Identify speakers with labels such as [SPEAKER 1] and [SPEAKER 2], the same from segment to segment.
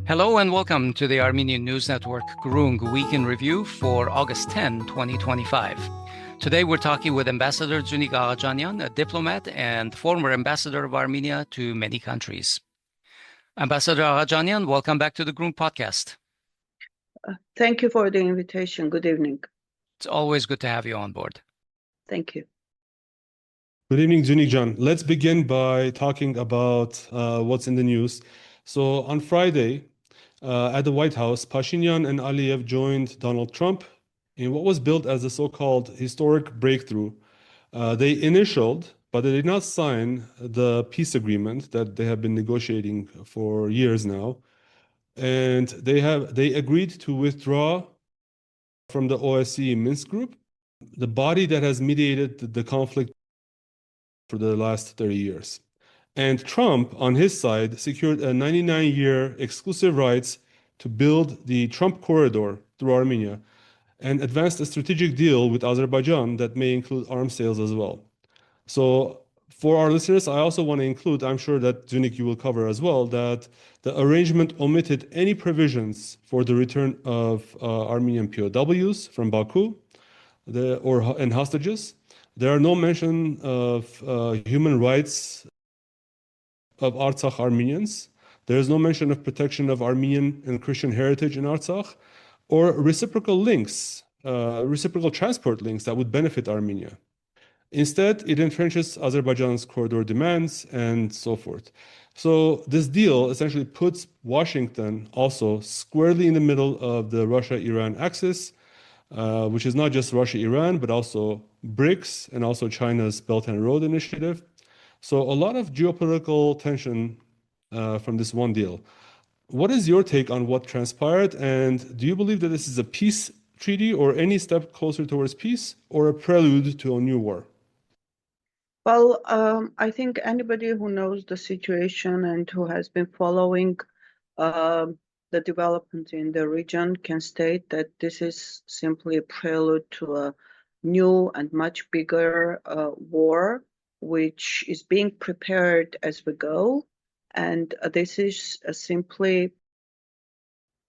[SPEAKER 1] Hello and welcome to the Armenian News Network Groong Week in Review for August 10, 2025. Today we're talking with Ambassador Dziunik Aghajanian, a diplomat and former ambassador of Armenia to many countries. Ambassador Aghajanian, welcome back to the Groong podcast.
[SPEAKER 2] Thank you for the invitation. Good evening.
[SPEAKER 1] It's always good to have you on board.
[SPEAKER 2] Thank you.
[SPEAKER 3] Good evening, Dziunik Jan. Let's begin by talking about what's in the news. So on Friday, at the White House, Pashinyan and Aliyev joined Donald Trump in what was billed as a so-called historic breakthrough. They initialed, but they did not sign the peace agreement that they have been negotiating for years now. And they agreed to withdraw from the OSCE Minsk Group, the body that has mediated the conflict for the last 30 years. And Trump, on his side, secured a 99-year exclusive rights to build the Trump corridor through Armenia and advanced a strategic deal with Azerbaijan that may include arms sales as well. So for our listeners, I also want to include, I'm sure that Dziunik, you will cover as well, that the arrangement omitted any provisions for the return of Armenian POWs from Baku and hostages. There are no mention of human rights of Artsakh Armenians. There is no mention of protection of Armenian and Christian heritage in Artsakh, or reciprocal links, reciprocal transport links that would benefit Armenia. Instead, it entrenches Azerbaijan's corridor demands and so forth. So this deal essentially puts Washington also squarely in the middle of the Russia-Iran axis, which is not just Russia-Iran, but also BRICS and also China's Belt and Road Initiative. So a lot of geopolitical tension from this one deal. What is your take on what transpired? And do you believe that this is a peace treaty or any step closer towards peace or a prelude to a new war?
[SPEAKER 2] Well, I think anybody who knows the situation and who has been following the development in the region can state that this is simply a prelude to a new and much bigger war, which is being prepared as we go. And this is simply,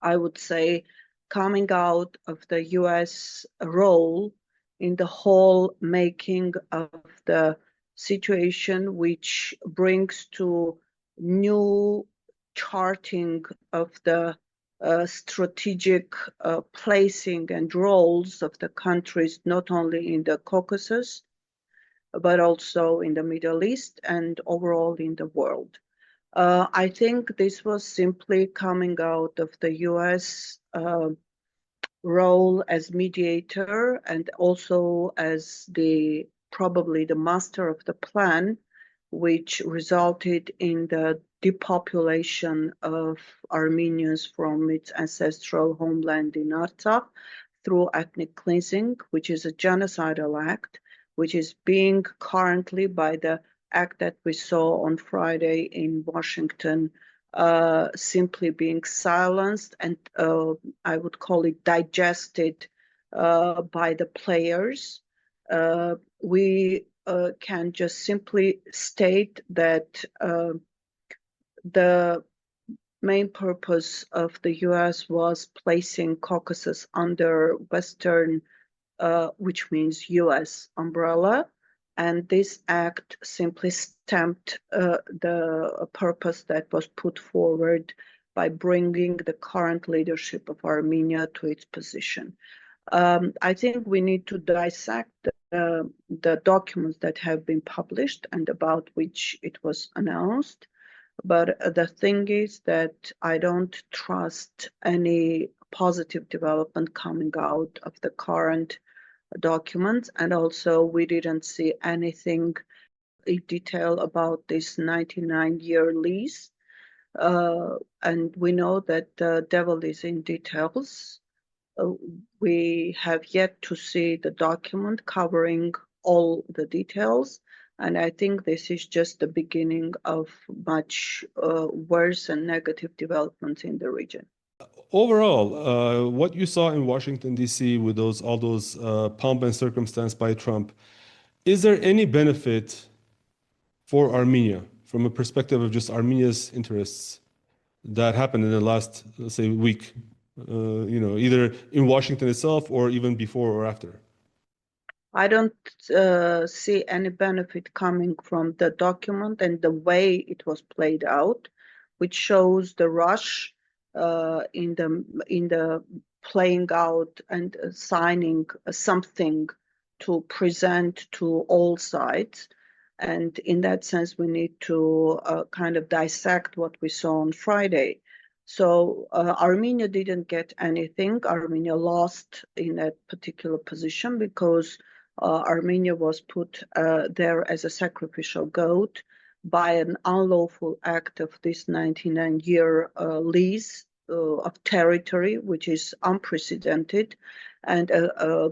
[SPEAKER 2] I would say, coming out of the US role in the whole making of the situation, which brings to new charting of the strategic placing and roles of the countries, not only in the Caucasus, but also in the Middle East and overall in the world. I think this was simply coming out of the US role as mediator and also as probably the master of the plan, which resulted in the depopulation of Armenians from its ancestral homeland in Artsakh through ethnic cleansing, which is a genocidal act, which is being currently by the act that we saw on Friday in Washington, simply being silenced and I would call it digested by the players. We can just simply state that the main purpose of the US was placing Caucasus under Western, which means US umbrella. And this act simply stamped the purpose that was put forward by bringing the current leadership of Armenia to its position. I think we need to dissect the documents that have been published and about which it was announced. But the thing is that I don't trust any positive development coming out of the current documents, and also we didn't see anything in detail about this 99-year lease, and we know that the devil is in details. We have yet to see the document covering all the details, and I think this is just the beginning of much worse and negative developments in the region.
[SPEAKER 3] Overall, what you saw in Washington, D.C. with all those pomp and circumstance by Trump, is there any benefit for Armenia from a perspective of just Armenia's interests? that happened in the last, let's say, week, either in Washington itself or even before or after?
[SPEAKER 2] I don't see any benefit coming from the document and the way it was played out, which shows the rush in the playing out and signing something to present to all sides. And in that sense, we need to kind of dissect what we saw on Friday. So Armenia didn't get anything. Armenia lost in that particular position because Armenia was put there as a sacrificial goat by an unlawful act of this 99-year lease of territory, which is unprecedented and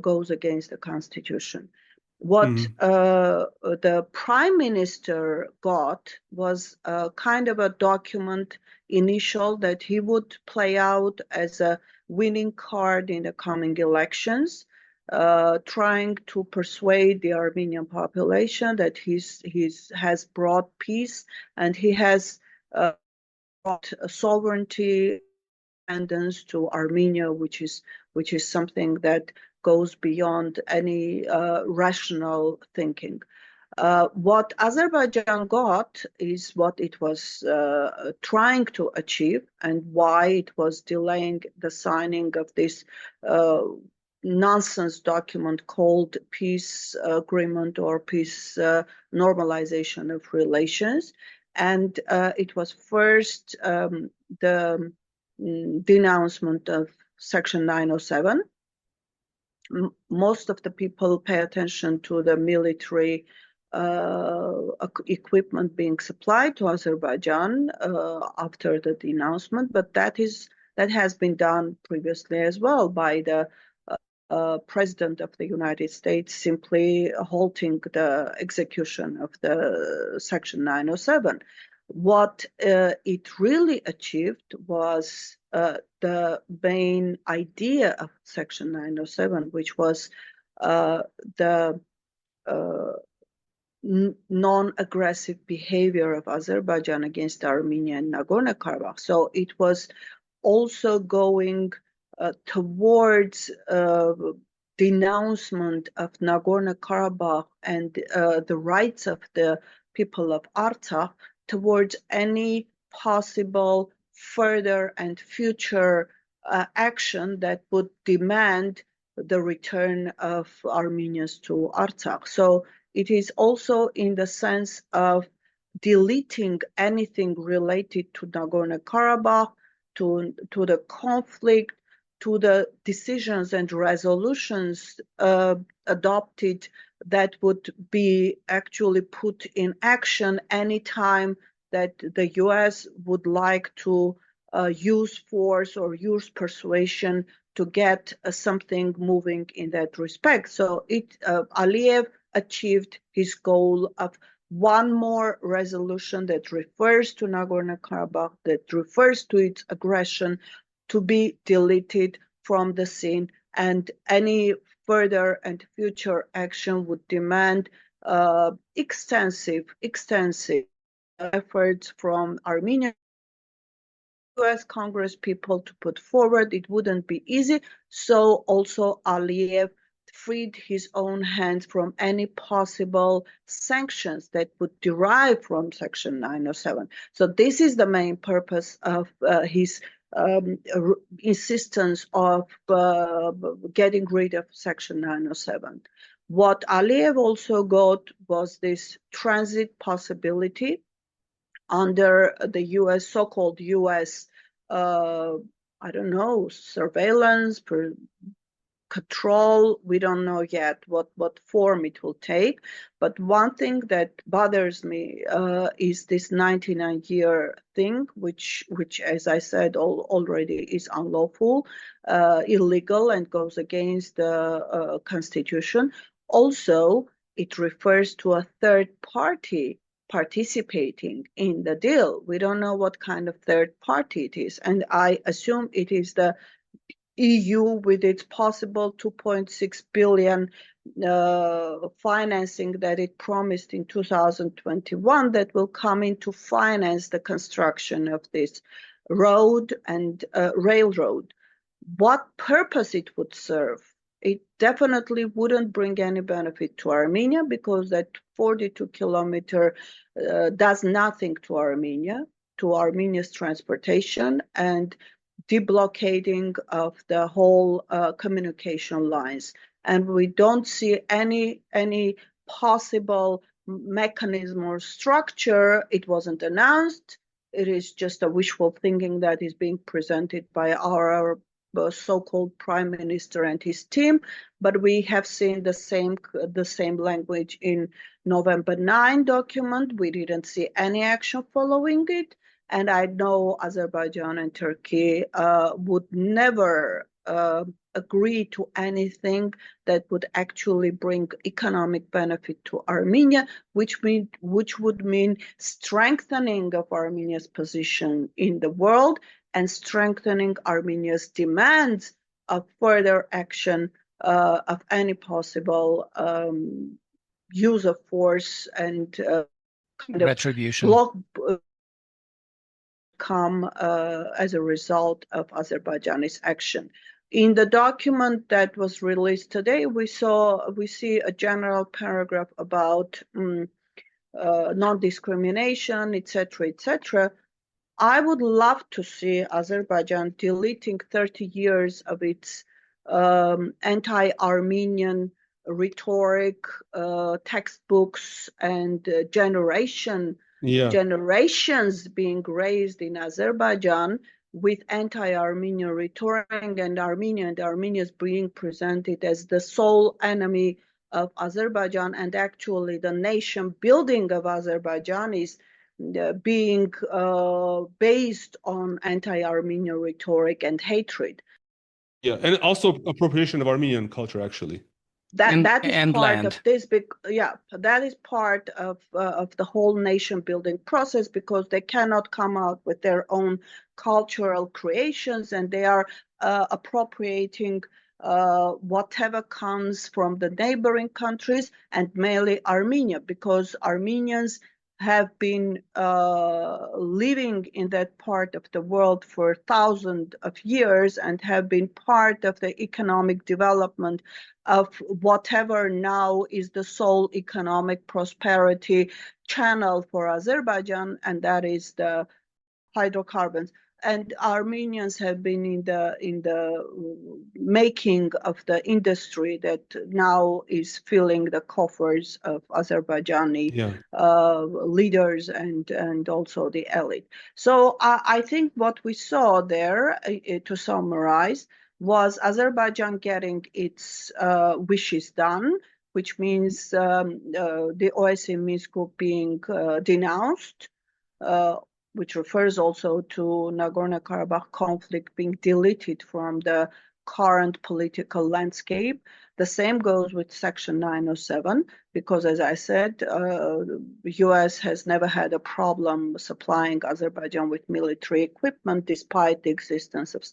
[SPEAKER 2] goes against the constitution. What the prime minister got was kind of a document initial that he would play out as a winning card in the coming elections, trying to persuade the Armenian population that he has brought peace and he has brought sovereignty, independence to Armenia, which is something that goes beyond any rational thinking. What Azerbaijan got is what it was trying to achieve and why it was delaying the signing of this nonsense document called peace agreement or peace normalization of relations. And it was first the denouncement of Section 907. Most of the people pay attention to the military equipment being supplied to Azerbaijan after the denouncement, but that has been done previously as well by the President of the United States simply halting the execution of the Section 907. What it really achieved was the main idea of Section 907, which was the non-aggressive behavior of Azerbaijan against Armenia and Nagorno-Karabakh. So it was also going towards denouncement of Nagorno-Karabakh and the rights of the people of Artsakh towards any possible further and future action that would demand the return of Armenians to Artsakh. So it is also in the sense of deleting anything related to Nagorno-Karabakh, to the conflict, to the decisions and resolutions adopted that would be actually put in action anytime that the US would like to use force or use persuasion to get something moving in that respect. So Aliyev achieved his goal of one more resolution that refers to Nagorno-Karabakh, that refers to its aggression, to be deleted from the scene, and any further and future action would demand extensive efforts from Armenian US Congress people to put forward. It wouldn't be easy. So also Aliyev freed his own hands from any possible sanctions that would derive from Section 907. So this is the main purpose of his insistence of getting rid of Section 907. What Aliyev also got was this transit possibility under the US, so-called US, surveillance, control. We don't know yet what form it will take. But one thing that bothers me is this 99-year thing, which, as I said, already is unlawful, illegal, and goes against the Constitution. Also, it refers to a third party participating in the deal. We don't know what kind of third party it is, and I assume it is the EU with its possible 2.6 billion financing that it promised in 2021 that will come in to finance the construction of this road and railroad. What purpose it would serve? It definitely wouldn't bring any benefit to Armenia, because that 42-kilometer does nothing to Armenia, to Armenia's transportation and deblockading of the whole communication lines. And we don't see any possible mechanism or structure. It wasn't announced. It is just a wishful thinking that is being presented by our so-called prime minister and his team, but we have seen the same language in November 9 document. We didn't see any action following it, and I know Azerbaijan and Turkey would never agree to anything that would actually bring economic benefit to Armenia, which would mean strengthening of Armenia's position in the world and strengthening Armenia's demands of further action of any possible use of force and kind of
[SPEAKER 1] retribution
[SPEAKER 2] come as a result of Azerbaijani's action. In the document that was released today, we see a general paragraph about non-discrimination, etc., etc. I would love to see Azerbaijan deleting 30 years of its anti-Armenian rhetoric, textbooks, and generations being raised in Azerbaijan with anti-Armenian rhetoric, and Armenians being presented as the sole enemy of Azerbaijan, and actually the nation building of Azerbaijan is being based on anti-Armenian rhetoric and hatred.
[SPEAKER 3] Yeah, and also appropriation of Armenian culture, actually.
[SPEAKER 2] That is part
[SPEAKER 1] land.
[SPEAKER 2] of this. That is part of the whole nation building process, because they cannot come out with their own cultural creations, and they are appropriating whatever comes from the neighboring countries, and mainly Armenia, because Armenians have been living in that part of the world for thousands of years and have been part of the economic development of whatever now is the sole economic prosperity channel for Azerbaijan, and that is the hydrocarbons. And Armenians have been in the making of the industry that now is filling the coffers of Azerbaijani leaders and also the elite. So I think what we saw there, to summarize, was Azerbaijan getting its wishes done, which means the OSCE Minsk Group being denounced, which refers also to Nagorno-Karabakh conflict being deleted from the current political landscape. The same goes with Section 907, because, as I said, the US has never had a problem supplying Azerbaijan with military equipment despite the existence of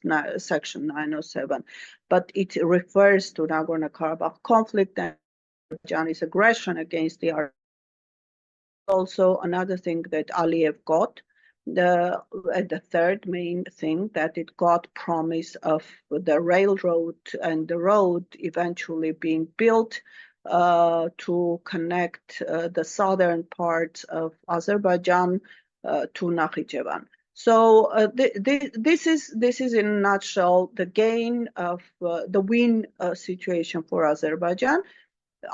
[SPEAKER 2] Section 907. But it refers to Nagorno-Karabakh conflict and Azerbaijani's aggression against the Armenians. Also, another thing that Aliyev got, the third main thing, that it got promise of the railroad and the road eventually being built to connect the southern parts of Azerbaijan to Nakhichevan. So this is in a nutshell the gain of the win situation for Azerbaijan.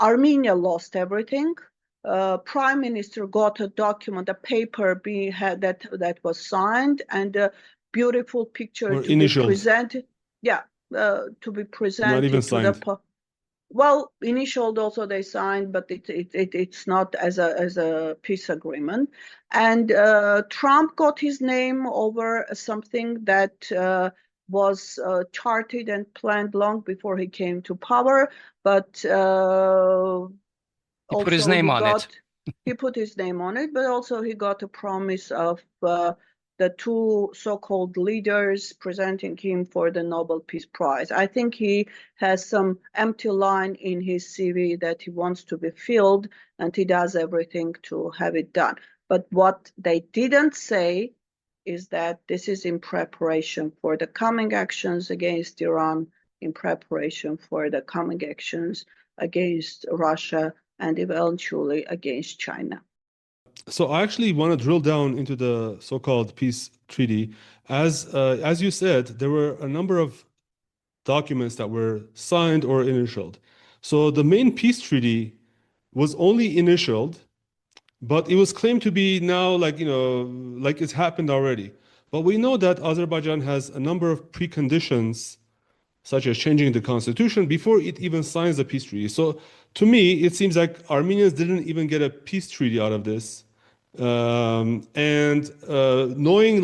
[SPEAKER 2] Armenia lost everything. Prime Minister got a document, a paper that was signed, and a beautiful picture to be presented. Yeah, to be presented.
[SPEAKER 3] Not even signed.
[SPEAKER 2] Well, initialed also they signed, but it's not as a peace agreement. And Trump got his name over something that was charted and planned long before he came to power, but
[SPEAKER 1] he put his name on it.
[SPEAKER 2] He put his name on it, but also he got a promise of the two so-called leaders presenting him for the Nobel Peace Prize. I think he has some empty line in his CV that he wants to be filled, and he does everything to have it done. But what they didn't say is that this is in preparation for the coming actions against Iran, in preparation for the coming actions against Russia, and eventually against China.
[SPEAKER 3] So I actually want to drill down into the so-called peace treaty. As you said, there were a number of documents that were signed or initialed. So the main peace treaty was only initialed, but it was claimed to be now like it's happened already. But we know that Azerbaijan has a number of preconditions, such as changing the constitution, before it even signs the peace treaty. So to me, it seems like Armenians didn't even get a peace treaty out of this. Knowing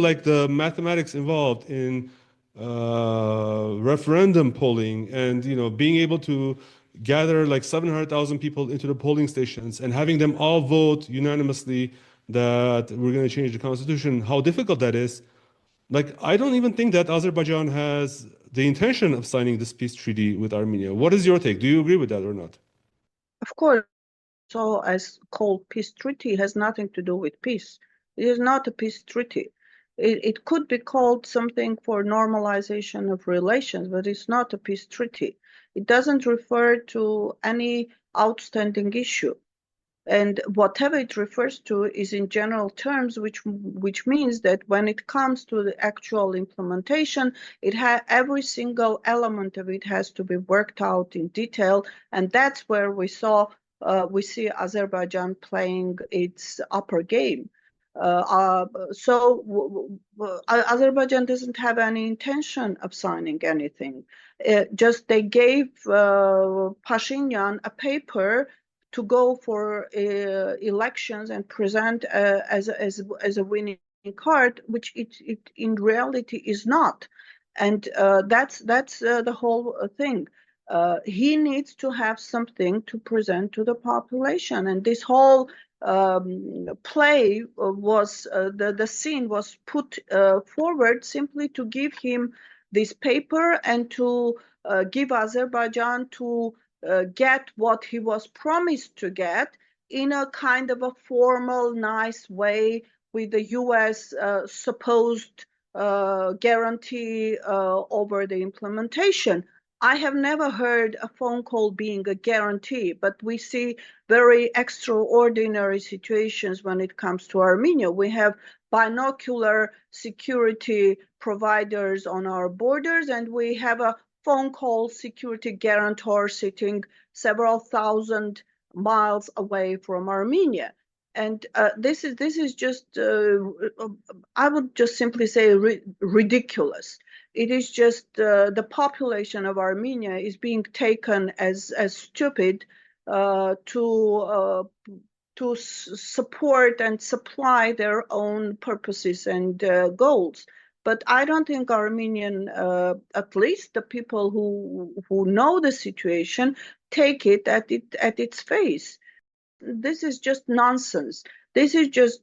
[SPEAKER 3] like the mathematics involved in referendum polling, and being able to gather like 700,000 people into the polling stations and having them all vote unanimously that we're going to change the constitution, how difficult that is. Like, I don't even think that Azerbaijan has the intention of signing this peace treaty with Armenia. What is your take? Do you agree with that or not?
[SPEAKER 2] Of course, so as called peace treaty has nothing to do with peace. It is not a peace treaty. It could be called something for normalization of relations, but it's not a peace treaty. It doesn't refer to any outstanding issue. And whatever it refers to is in general terms, which means that when it comes to the actual implementation, every single element of it has to be worked out in detail, and that's where we see Azerbaijan playing its upper game. Azerbaijan doesn't have any intention of signing anything. Just they gave Pashinyan a paper to go for elections and present as a winning card, which it in reality is not, and that's the whole thing. He needs to have something to present to the population, and this whole play was the scene was put forward simply to give him this paper and to give Azerbaijan to get what he was promised to get in a kind of a formal, nice way with the U.S. Supposed guarantee over the implementation. I have never heard a phone call being a guarantee, but we see very extraordinary situations when it comes to Armenia. We have binocular security providers on our borders, and we have a phone call security guarantor sitting several thousand miles away from Armenia. And this is just, I would just simply say ridiculous. It is just the population of Armenia is being taken as stupid to support and supply their own purposes and goals. But I don't think Armenian, at least the people who know the situation, take it at its face. This is just nonsense. This is just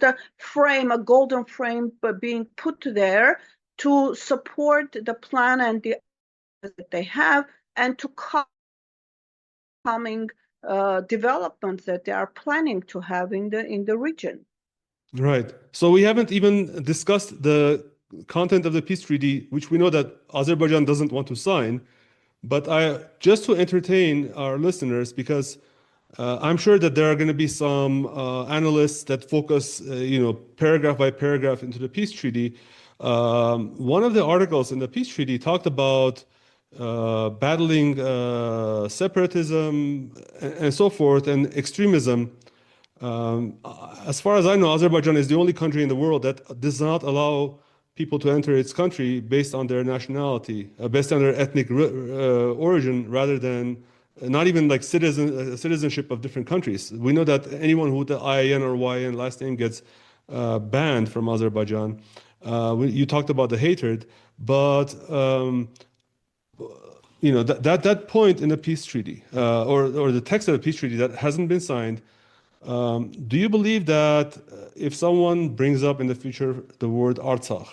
[SPEAKER 2] a frame, a golden frame, being put there to support the plan and the that they have, and to coming developments that they are planning to have in the region.
[SPEAKER 3] Right. So we haven't even discussed the content of the peace treaty, which we know that Azerbaijan doesn't want to sign. But just to entertain our listeners, because I'm sure that there are going to be some analysts that focus, paragraph by paragraph into the peace treaty. One of the articles in the peace treaty talked about battling separatism and so forth, and extremism. As far as I know, Azerbaijan is the only country in the world that does not allow people to enter its country based on their nationality, based on their ethnic origin, rather than not even like citizenship of different countries. We know that anyone who the IAN or YN last name gets banned from Azerbaijan. You talked about the hatred, but that point in the peace treaty or the text of the peace treaty that hasn't been signed. Do you believe that if someone brings up in the future the word Artsakh,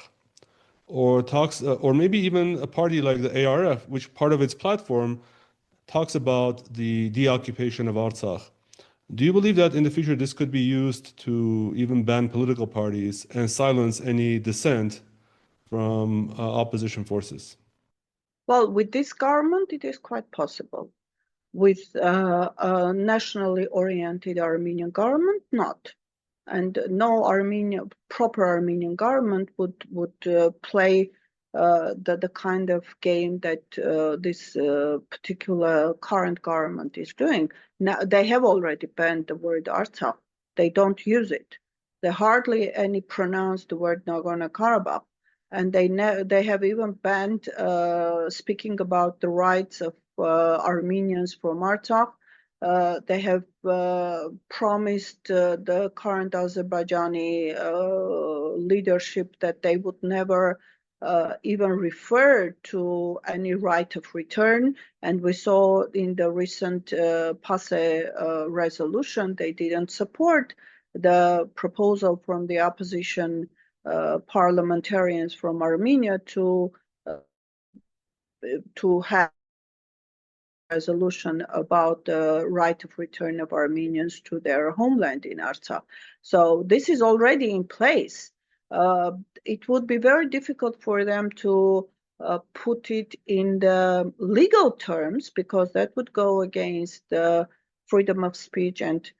[SPEAKER 3] or talks, or maybe even a party like the ARF, which part of its platform talks about the deoccupation of Artsakh, Do you believe that in the future this could be used to even ban political parties and silence any dissent from opposition forces?
[SPEAKER 2] Well, with this government, it is quite possible. With a nationally oriented Armenian government, not. And no proper Armenian government would play the kind of game that this particular current government is doing. Now they have already banned the word Artsakh. They don't use it. They hardly any pronounce the word Nagorno-Karabakh, and they have even banned speaking about the rights of Armenians from Artsakh. They have promised the current Azerbaijani leadership that they would never even refer to any right of return. And we saw in the recent PASE resolution, they didn't support the proposal from the opposition parliamentarians from Armenia to have resolution about the right of return of Armenians to their homeland in Artsakh. So this is already in place. It would be very difficult for them to put it in the legal terms, because that would go against the freedom of speech and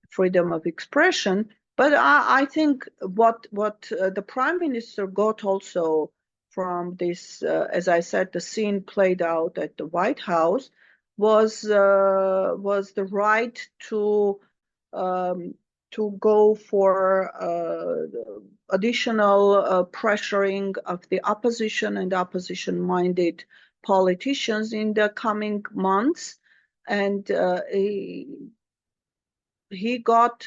[SPEAKER 2] freedom of expression. But I think what the prime minister got also from this, as I said, the scene played out at the White House, was the right to go for additional pressuring of the opposition and opposition-minded politicians in the coming months, and he got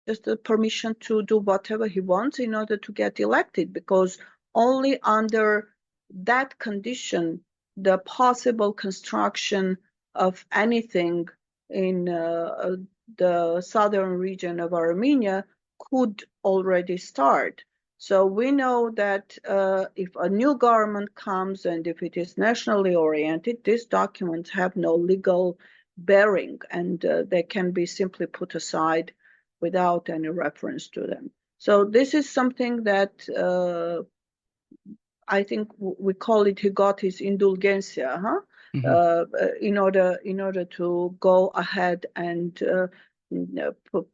[SPEAKER 2] just the permission to do whatever he wants in order to get elected, because only under that condition the possible construction of anything in the southern region of Armenia could already start. So we know that if a new government comes and if it is nationally oriented, these documents have no legal bearing, and they can be simply put aside without any reference to them. So this is something that I think we call it, he got his indulgencia, in order to go ahead and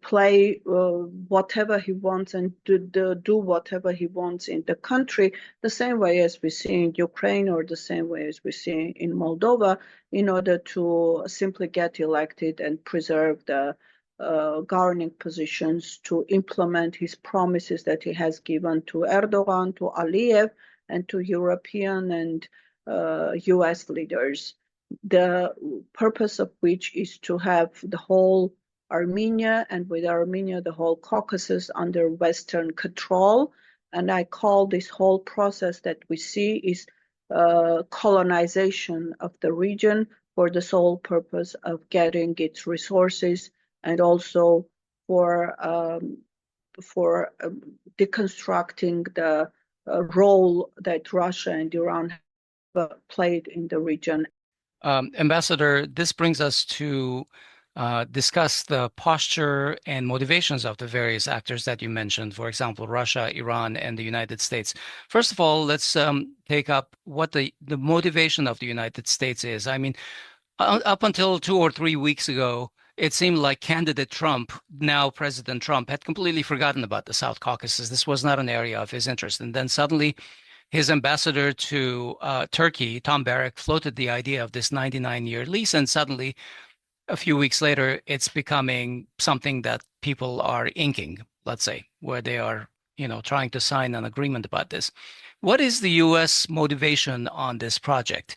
[SPEAKER 2] play whatever he wants and do whatever he wants in the country, the same way as we see in Ukraine or the same way as we see in Moldova, in order to simply get elected and preserve the governing positions, to implement his promises that he has given to Erdogan, to Aliyev, and to European and US leaders, the purpose of which is to have the whole Armenia, and with Armenia the whole Caucasus, under Western control. And I call this whole process that we see is colonization of the region for the sole purpose of getting its resources, and also for deconstructing the role that Russia and Iran have played in the region.
[SPEAKER 1] Ambassador, this brings us to discuss the posture and motivations of the various actors that you mentioned, for example, Russia, Iran, and the United States. First of all, let's take up what the motivation of the United States is. I mean, up until 2 or 3 weeks ago, it seemed like candidate Trump, now President Trump, had completely forgotten about the South Caucasus. This was not an area of his interest. And then suddenly his ambassador to Turkey, Tom Barrack, floated the idea of this 99-year lease. And suddenly, a few weeks later, it's becoming something that people are inking, let's say, where they are, trying to sign an agreement about this. What is the U.S. motivation on this project?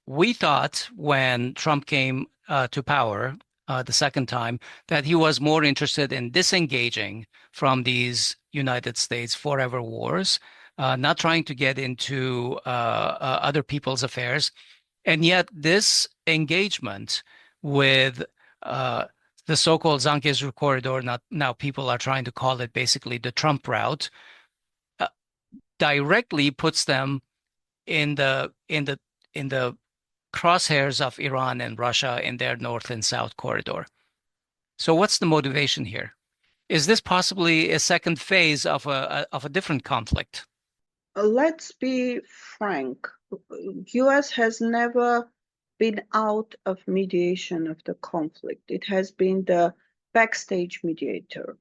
[SPEAKER 1] We thought when Trump came to power the second time that he was more interested in disengaging from these United States forever wars, not trying to get into other people's affairs. And yet this engagement with the so-called Zangezur corridor, now people are trying to call it basically the Trump route, directly puts them in the crosshairs of Iran and Russia in their north and south corridor. So what's the motivation here? Is this possibly a second phase of a different conflict?
[SPEAKER 2] Let's be frank. U.S. has never been out of mediation of the conflict. It has been the backstage mediator.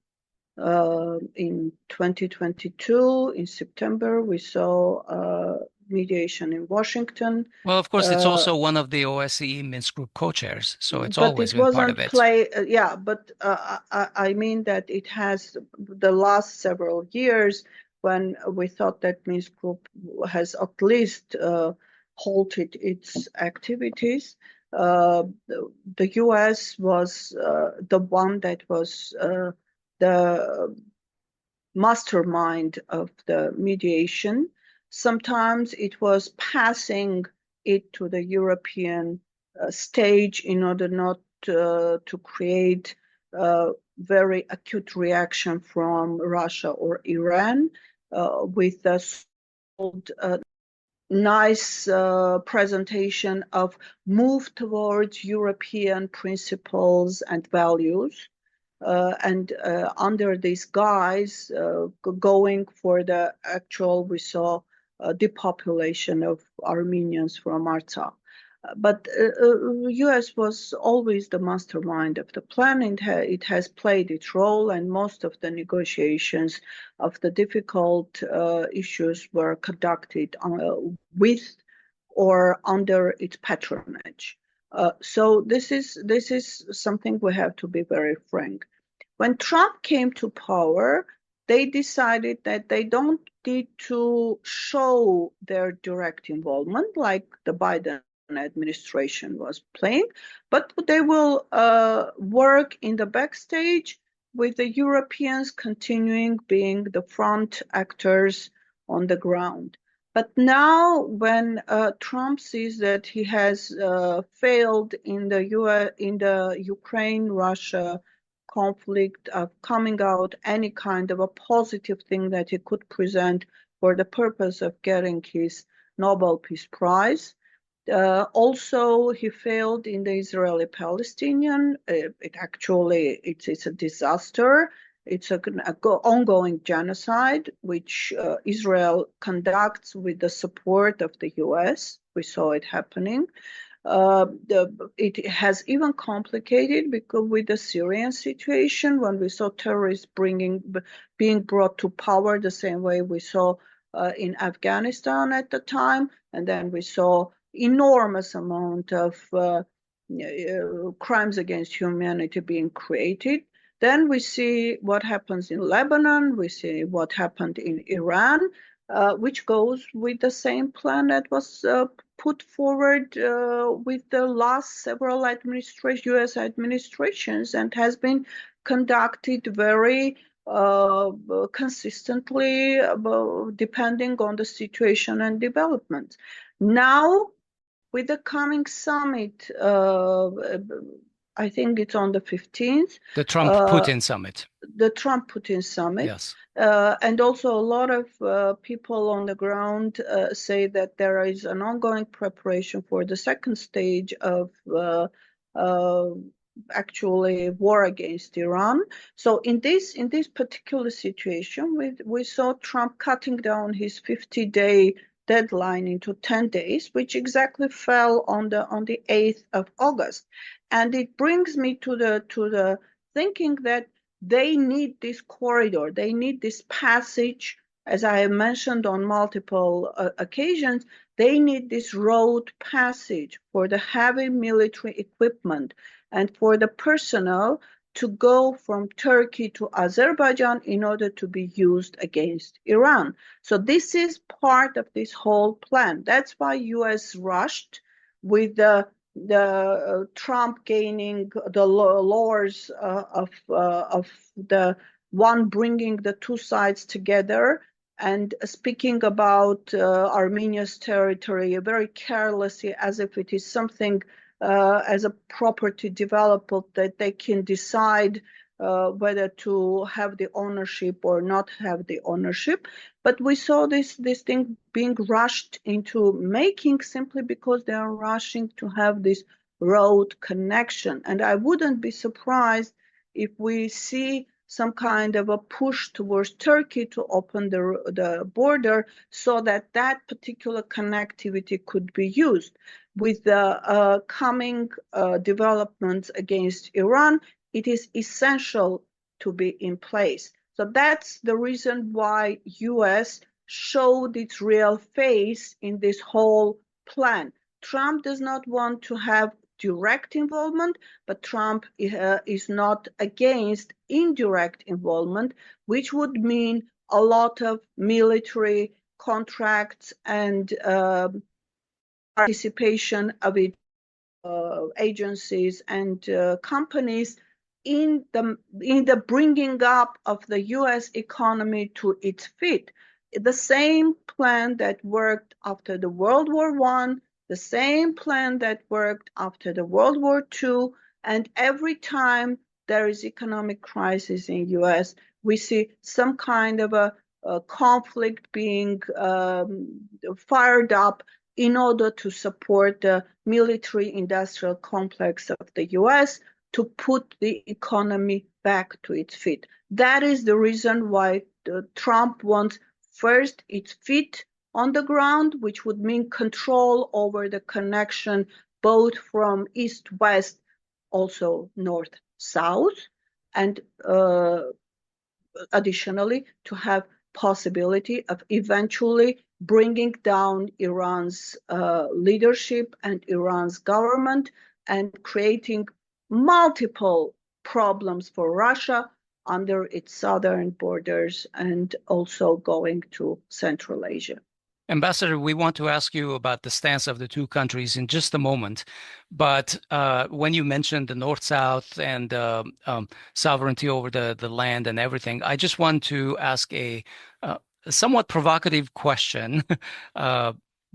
[SPEAKER 2] In 2022, in September, we saw mediation in Washington.
[SPEAKER 1] Well, of course, it's also one of the OSCE Minsk Group co-chairs, so it's
[SPEAKER 2] but
[SPEAKER 1] always
[SPEAKER 2] it
[SPEAKER 1] been part
[SPEAKER 2] wasn't
[SPEAKER 1] of it.
[SPEAKER 2] yeah, but I mean that it has the last several years when we thought that Minsk Group has at least halted its activities. The US was the one that was the mastermind of the mediation. Sometimes it was passing it to the European stage in order not to create a very acute reaction from Russia or Iran with a nice presentation of move towards European principles and values. And under this guise, going for the actual, we saw depopulation of Armenians from Artsakh. But U.S. was always the mastermind of the plan. It has played its role, and most of the negotiations of the difficult issues were conducted with or under its patronage. So this is something we have to be very frank. When Trump came to power, they decided that they don't need to show their direct involvement like the Biden administration was playing, but they will work in the backstage with the Europeans continuing being the front actors on the ground. But now when Trump sees that he has failed in the Ukraine-Russia conflict of coming out any kind of a positive thing that he could present for the purpose of getting his Nobel Peace Prize. Also, he failed in the Israeli-Palestinian. It's a disaster. It's an ongoing genocide, which Israel conducts with the support of the US. We saw it happening. It has even complicated because with the Syrian situation, when we saw terrorists being brought to power the same way we saw in Afghanistan at the time, and then we saw enormous amount of crimes against humanity being created. Then we see what happens in Lebanon, we see what happened in Iran, which goes with the same plan that was put forward with the last several US administrations and has been conducted very consistently depending on the situation and development. Now, with the coming summit, I think it's on the 15th.
[SPEAKER 1] The Trump-Putin summit.
[SPEAKER 2] The Trump-Putin summit.
[SPEAKER 1] Yes.
[SPEAKER 2] And also a lot of people on the ground say that there is an ongoing preparation for the second stage of actually war against Iran. So in this particular situation, we saw Trump cutting down his 50-day deadline into 10 days, which exactly fell on the 8th of August. And it brings me to the thinking that they need this corridor, they need this passage, as I have mentioned on multiple occasions, they need this road passage for the heavy military equipment and for the personnel to go from Turkey to Azerbaijan in order to be used against Iran. So this is part of this whole plan. That's why US rushed with the Trump gaining the laws of the one bringing the two sides together and speaking about Armenia's territory very carelessly as if it is something as a property developer that they can decide whether to have the ownership or not have the ownership. But we saw this thing being rushed into making simply because they are rushing to have this road connection. And I wouldn't be surprised if we see some kind of a push towards Turkey to open the border so that that particular connectivity could be used. With the coming developments against Iran, it is essential to be in place. So that's the reason why U.S. showed its real face in this whole plan. Trump does not want to have direct involvement, but Trump is not against indirect involvement, which would mean a lot of military contracts and participation of it, agencies and companies in the bringing up of the U.S. economy to its feet. The same plan that worked after the World War I, the same plan that worked after the World War II, and every time there is economic crisis in U.S., we see some kind of a conflict being fired up in order to support the military-industrial complex of the U.S. to put the economy back to its feet. That is the reason why Trump wants first its feet on the ground, which would mean control over the connection both from east-west, also north-south, and additionally to have possibility of eventually bringing down Iran's leadership and Iran's government and creating multiple problems for Russia under its southern borders and also going to Central Asia.
[SPEAKER 1] Ambassador, we want to ask you about the stance of the two countries in just a moment. But when you mentioned the North-South and sovereignty over the land and everything, I just want to ask a somewhat provocative question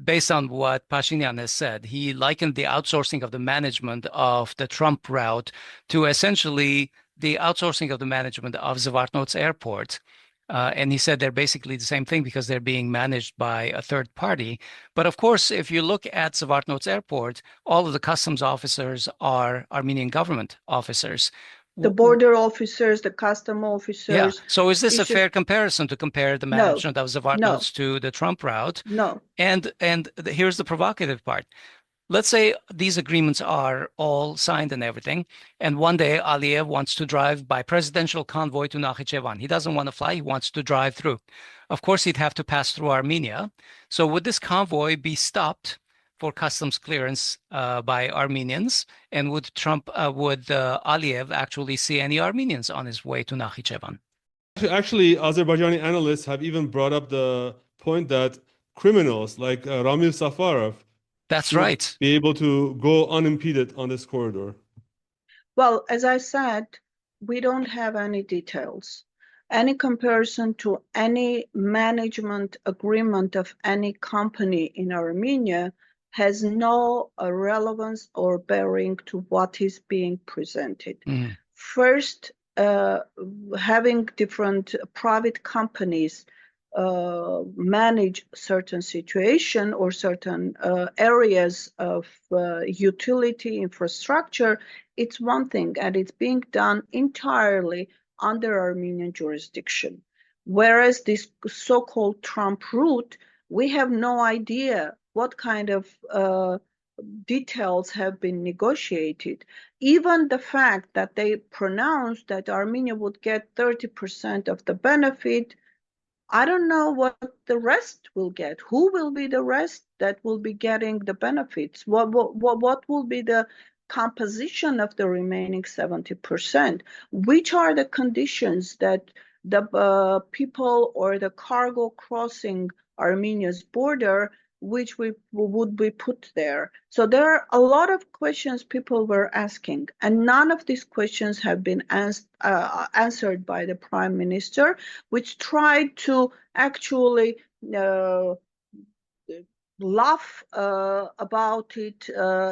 [SPEAKER 1] based on what Pashinyan has said. He likened the outsourcing of the management of the Trump route to essentially the outsourcing of the management of Zvartnots Airport. And he said they're basically the same thing because they're being managed by a third party. But of course, if you look at Zvartnots Airport, all of the customs officers are Armenian government officers.
[SPEAKER 2] The border officers, the custom officers.
[SPEAKER 1] Yeah. So is this a fair comparison to compare the management of Zvartnots to the Trump route?
[SPEAKER 2] No.
[SPEAKER 1] And here's the provocative part. Let's say these agreements are all signed and everything, and one day Aliyev wants to drive by presidential convoy to Nakhichevan. He doesn't want to fly, he wants to drive through. Of course, he'd have to pass through Armenia. So would this convoy be stopped for customs clearance by Armenians? And would Aliyev actually see any Armenians on his way to Nakhichevan?
[SPEAKER 3] Actually, Azerbaijani analysts have even brought up the point that criminals like Ramil Safarov
[SPEAKER 1] That's right.
[SPEAKER 3] be able to go unimpeded on this corridor.
[SPEAKER 2] Well, as I said, we don't have any details. Any comparison to any management agreement of any company in Armenia has no relevance or bearing to what is being presented. First, having different private companies manage certain situation or certain areas of utility infrastructure, it's one thing, and it's being done entirely under Armenian jurisdiction. Whereas this so-called Trump route, we have no idea what kind of details have been negotiated. Even the fact that they pronounced that Armenia would get 30% of the benefit, I don't know what the rest will get. Who will be the rest that will be getting the benefits? What will be the composition of the remaining 70%? Which are the conditions that the people or the cargo crossing Armenia's border, which would be put there? So there are a lot of questions people were asking, and none of these questions have been answered by the Prime Minister, which tried to actually laugh about it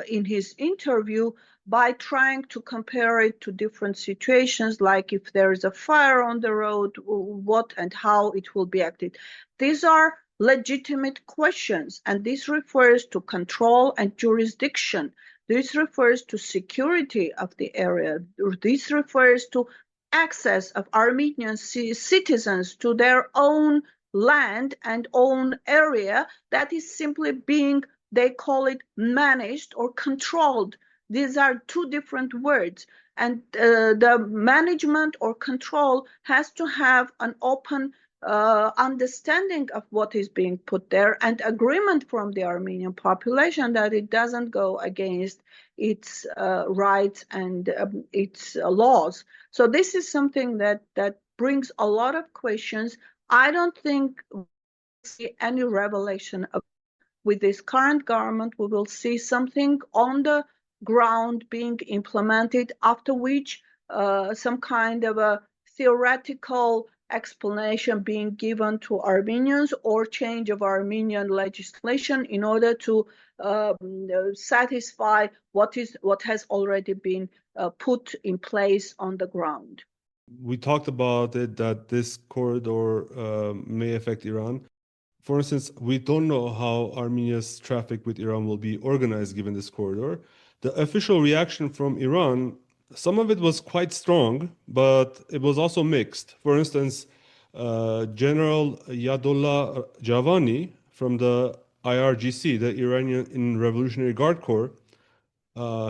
[SPEAKER 2] in his interview by trying to compare it to different situations, like if there is a fire on the road, what and how it will be acted. These are legitimate questions, and this refers to control and jurisdiction. This refers to security of the area. This refers to access of Armenian citizens to their own land and own area that is simply being, they call it, managed or controlled. These are two different words. And the management or control has to have an open understanding of what is being put there and agreement from the Armenian population that it doesn't go against its rights and its laws. So this is something that brings a lot of questions. I don't think we'll see any revelation with this current government. We will see something on the ground being implemented, after which some kind of a theoretical explanation being given to Armenians or change of Armenian legislation in order to satisfy what has already been put in place on the ground.
[SPEAKER 3] We talked about it, that this corridor may affect Iran. For instance, we don't know how Armenia's traffic with Iran will be organized given this corridor. The official reaction from Iran, some of it was quite strong, but it was also mixed. For instance, General Yadollah Javani from the IRGC, the Iranian Revolutionary Guard Corps,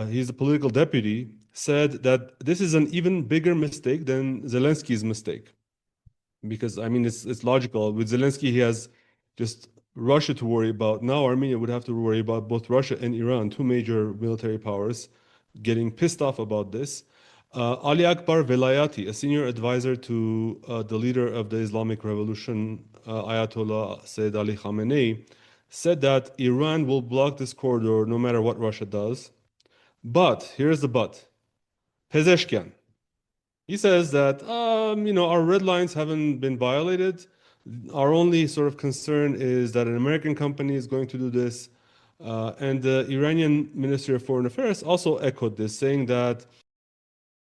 [SPEAKER 3] he's a political deputy, said that this is an even bigger mistake than Zelensky's mistake. Because, I mean, it's logical. With Zelensky, he has just Russia to worry about. Now Armenia would have to worry about both Russia and Iran, two major military powers, getting pissed off about this. Ali Akbar Velayati, a senior advisor to the leader of the Islamic Revolution, Ayatollah Sayyid Ali Khamenei, said that Iran will block this corridor no matter what Russia does. But, here's the but, Pezeshkian. He says that, our red lines haven't been violated. Our only sort of concern is that an American company is going to do this. And the Iranian Ministry of Foreign Affairs also echoed this, saying that,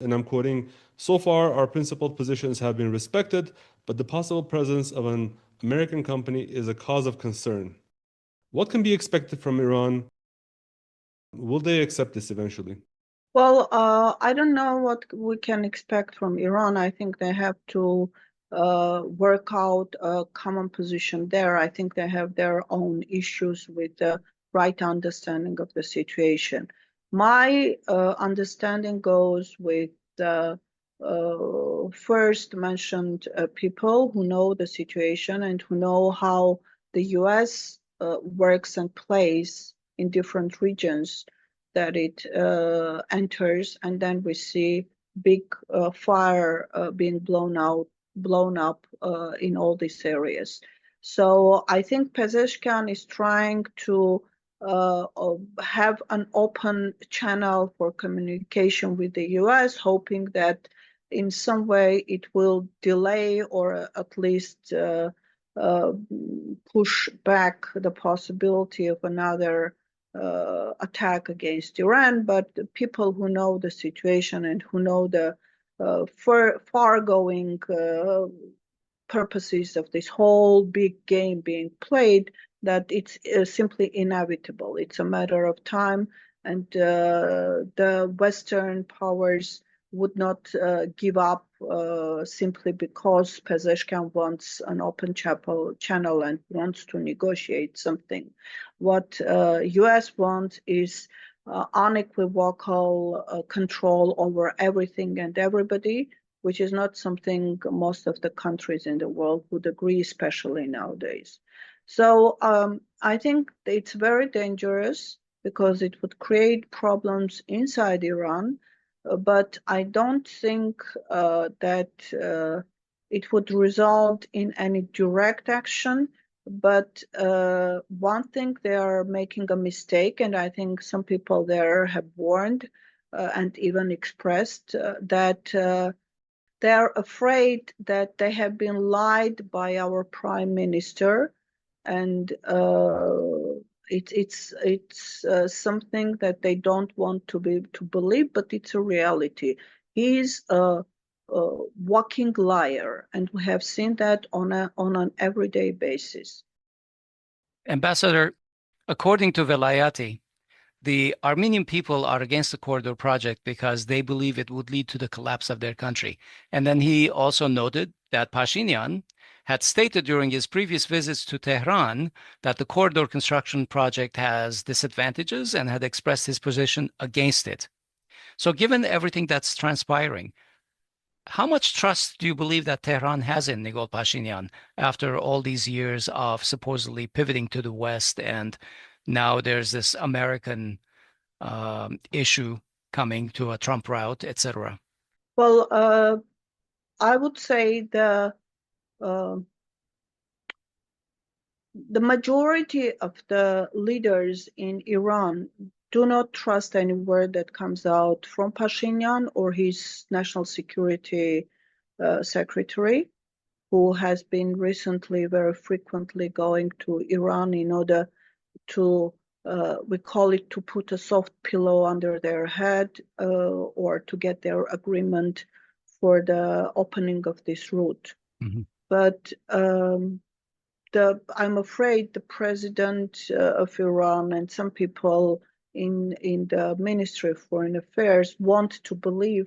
[SPEAKER 3] and I'm quoting, "So far, our principled positions have been respected, but the possible presence of an American company is a cause of concern." What can be expected from Iran? Will they accept this eventually?
[SPEAKER 2] Well, I don't know what we can expect from Iran. I think they have to work out a common position there. I think they have their own issues with the right understanding of the situation. My understanding goes with the first mentioned people who know the situation and who know how the US works and plays in different regions that it enters, and then we see big fire being blown up in all these areas. So I think Pezeshkian is trying to have an open channel for communication with the US, hoping that in some way it will delay or at least push back the possibility of another attack against Iran. But the people who know the situation and who know the far-going purposes of this whole big game being played, that it's simply inevitable. It's a matter of time, and the Western powers would not give up simply because Pezeshkian wants an open channel and wants to negotiate something. What US wants is unequivocal control over everything and everybody, which is not something most of the countries in the world would agree, especially nowadays. So I think it's very dangerous because it would create problems inside Iran, but I don't think that it would result in any direct action. But one thing, they are making a mistake, and I think some people there have warned and even expressed that they are afraid that they have been lied by our prime minister, and it's something that they don't want to believe, but it's a reality. He's a walking liar, and we have seen that on an everyday basis.
[SPEAKER 1] Ambassador, according to Velayati, the Armenian people are against the corridor project because they believe it would lead to the collapse of their country. And then he also noted that Pashinyan had stated during his previous visits to Tehran that the corridor construction project has disadvantages and had expressed his position against it. So given everything that's transpiring, how much trust do you believe that Tehran has in Nikol Pashinyan after all these years of supposedly pivoting to the West, and now there's this American issue coming to a Trump route, etc.?
[SPEAKER 2] Well, I would say the majority of the leaders in Iran do not trust any word that comes out from Pashinyan or his national security secretary, who has been recently very frequently going to Iran in order to, we call it, to put a soft pillow under their head or to get their agreement for the opening of this route. Mm-hmm. But I'm afraid the president of Iran and some people in the Ministry of Foreign Affairs want to believe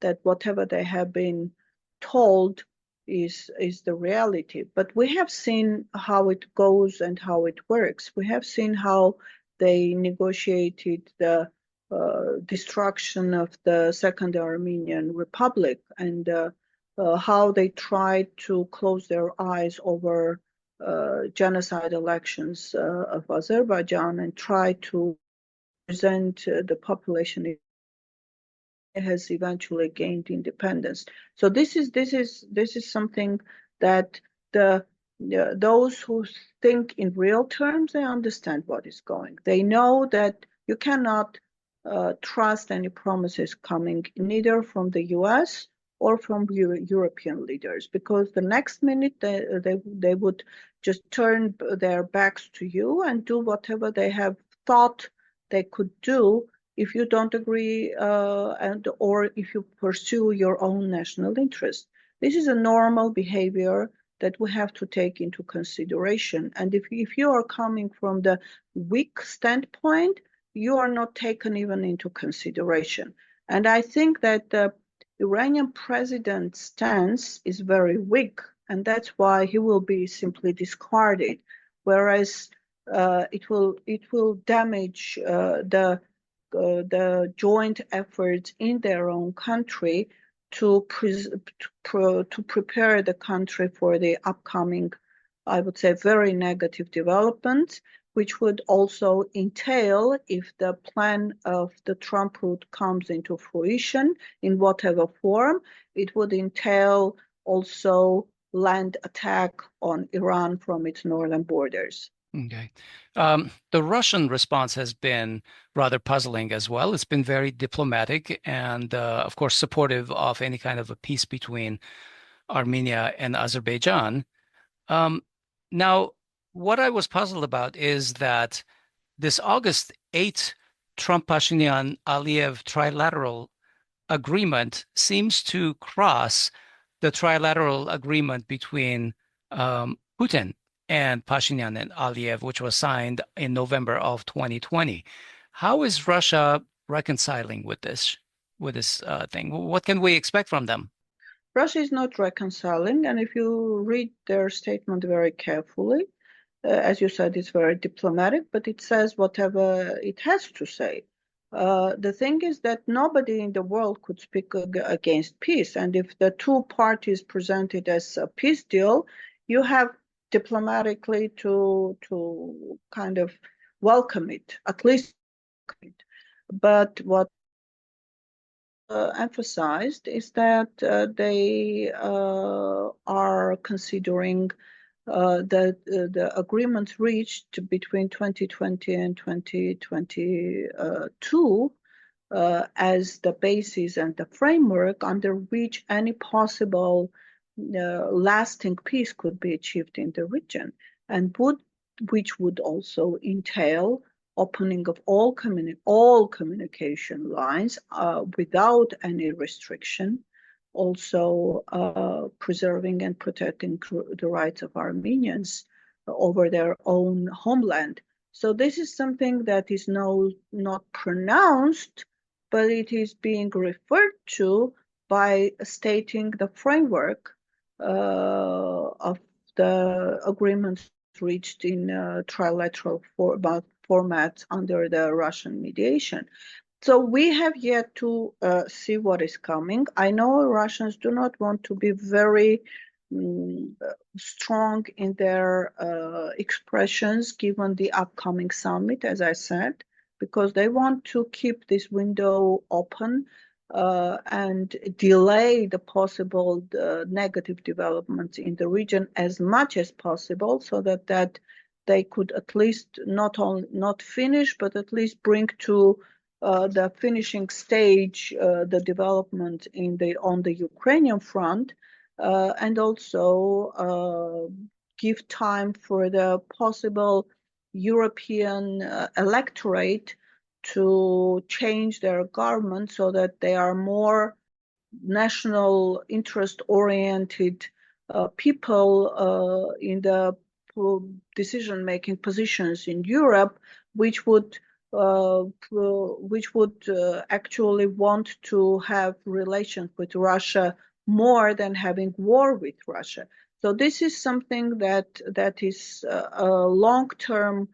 [SPEAKER 2] that whatever they have been told is the reality. But we have seen how it goes and how it works. We have seen how they negotiated the destruction of the Second Armenian Republic and how they tried to close their eyes over genocide elections of Azerbaijan and try to present the population has eventually gained independence. So this is something that those who think in real terms, they understand what is going. They know that you cannot trust any promises coming neither from the US or from European leaders, because the next minute they would just turn their backs to you and do whatever they have thought they could do if you don't agree or if you pursue your own national interest. This is a normal behavior that we have to take into consideration. And if you are coming from the weak standpoint, you are not taken even into consideration. And I think that the Iranian president's stance is very weak, and that's why he will be simply discarded, whereas it will damage the joint efforts in their own country to prepare the country for the upcoming, I would say, very negative developments, which would also entail, if the plan of the Trump route comes into fruition in whatever form, it would entail also land attack on Iran from its northern borders.
[SPEAKER 1] Okay. The Russian response has been rather puzzling as well. It's been very diplomatic and, of course, supportive of any kind of a peace between Armenia and Azerbaijan. Now, what I was puzzled about is that this August 8th Trump-Pashinyan-Aliyev trilateral agreement seems to cross the trilateral agreement between Putin and Pashinyan and Aliyev, which was signed in November of 2020. How is Russia reconciling with this thing? What can we expect from them?
[SPEAKER 2] Russia is not reconciling, and if you read their statement very carefully, as you said, it's very diplomatic, but it says whatever it has to say. The thing is that nobody in the world could speak against peace, and if the two parties present it as a peace deal, you have diplomatically to kind of welcome it, at least. But what emphasized is that they are considering the agreement reached between 2020 and 2022 as the basis and the framework under which any possible lasting peace could be achieved in the region, and which would also entail opening of all communication lines without any restriction, also preserving and protecting the rights of Armenians over their own homeland. So this is something that is not pronounced, but it is being referred to by stating the framework of the agreements reached in trilateral format under the Russian mediation. So we have yet to see what is coming. I know Russians do not want to be very strong in their expressions given the upcoming summit, as I said, because they want to keep this window open and delay the possible negative developments in the region as much as possible, so that they could at least not finish, but at least bring to the finishing stage the development on the Ukrainian front, and also give time for the possible European electorate to change their government so that they are more national interest oriented people in the decision-making positions in Europe, which would actually want to have relations with Russia more than having war with Russia. So this is something that is a long-term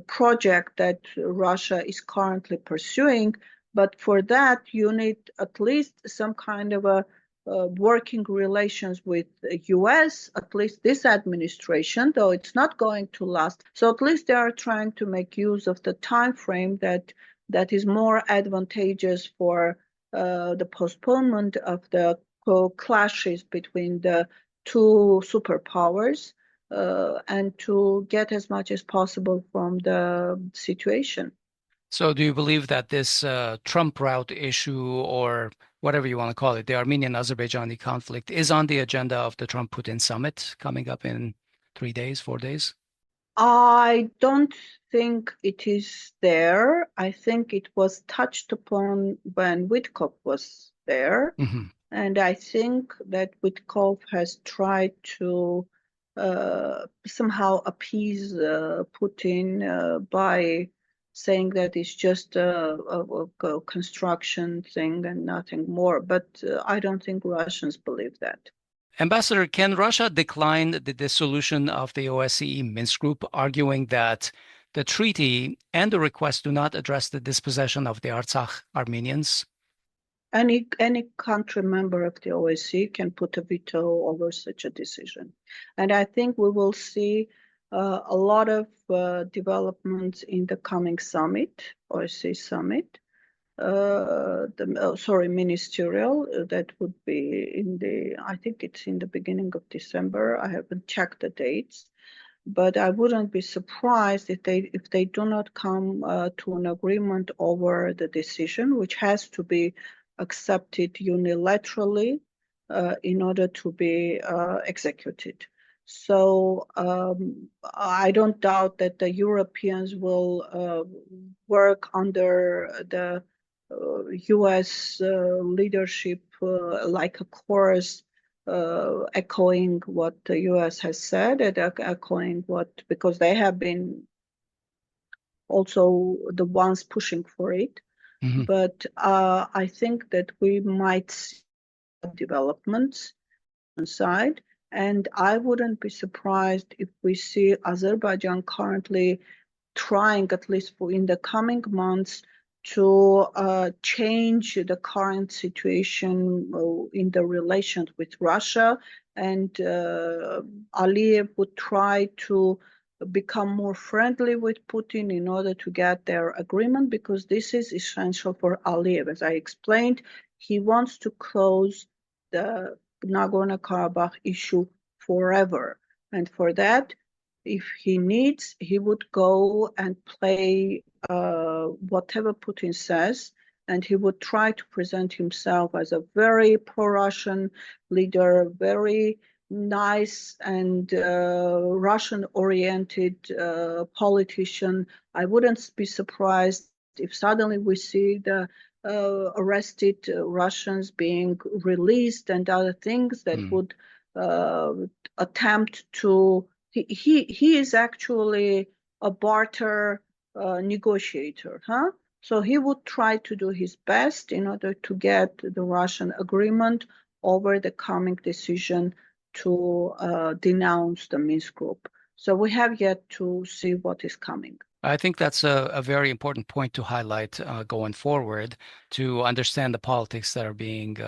[SPEAKER 2] project that Russia is currently pursuing. But for that, you need at least some kind of a working relations with the US, at least this administration, though it's not going to last. So at least they are trying to make use of the time frame that is more advantageous for the postponement of the clashes between the two superpowers and to get as much as possible from the situation.
[SPEAKER 1] So do you believe that this Trump route issue, or whatever you want to call it, the Armenian-Azerbaijani conflict, is on the agenda of the Trump-Putin summit coming up in 4 days?
[SPEAKER 2] I don't think it is there. I think it was touched upon when Witkoff was there.
[SPEAKER 1] Mm-hmm.
[SPEAKER 2] And I think that Witkoff has tried to somehow appease Putin by saying that it's just a construction thing and nothing more. But I don't think Russians believe that.
[SPEAKER 1] Ambassador, can Russia decline the dissolution of the OSCE Minsk Group, arguing that the treaty and the request do not address the dispossession of the Artsakh Armenians?
[SPEAKER 2] Any country member of the OSCE can put a veto over such a decision. And I think we will see a lot of developments in the coming summit, OSCE summit, ministerial, that would be I think it's in the beginning of December. I haven't checked the dates, but I wouldn't be surprised if they do not come to an agreement over the decision, which has to be accepted unilaterally in order to be executed. So I don't doubt that the Europeans will work under the US leadership like a chorus, echoing what the US has said and echoing because they have been also the ones pushing for it. Mm-hmm. But I think that we might see developments inside, and I wouldn't be surprised if we see Azerbaijan currently trying, at least in the coming months, to change the current situation in the relations with Russia, and Aliyev would try to become more friendly with Putin in order to get their agreement, because this is essential for Aliyev. As I explained, he wants to close the Nagorno-Karabakh issue forever. And for that, if he needs, he would go and play whatever Putin says, and he would try to present himself as a very pro-Russian leader, very nice and Russian-oriented politician. I wouldn't be surprised if suddenly we see the arrested Russians being released and other things that would attempt to. He is actually a barter negotiator, huh? So he would try to do his best in order to get the Russian agreement over the coming decision to denounce the Minsk Group. So we have yet to see what is coming.
[SPEAKER 1] I think that's a very important point to highlight going forward to understand the politics that are being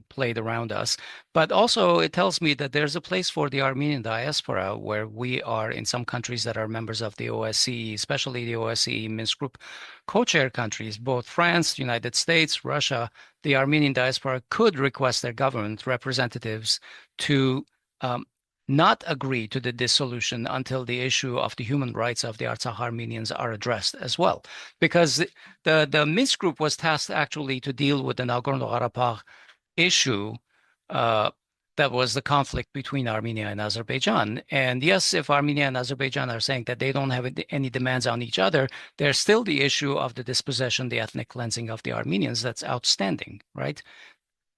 [SPEAKER 1] played around us. But also, it tells me that there's a place for the Armenian diaspora where we are in some countries that are members of the OSCE, especially the OSCE Minsk Group co-chair countries, both France, United States, Russia. The Armenian diaspora could request their government representatives to not agree to the dissolution until the issue of the human rights of the Artsakh Armenians are addressed as well. Because the Minsk Group was tasked actually to deal with the Nagorno-Karabakh issue that was the conflict between Armenia and Azerbaijan. And yes, if Armenia and Azerbaijan are saying that they don't have any demands on each other, there's still the issue of the dispossession, the ethnic cleansing of the Armenians that's outstanding, right?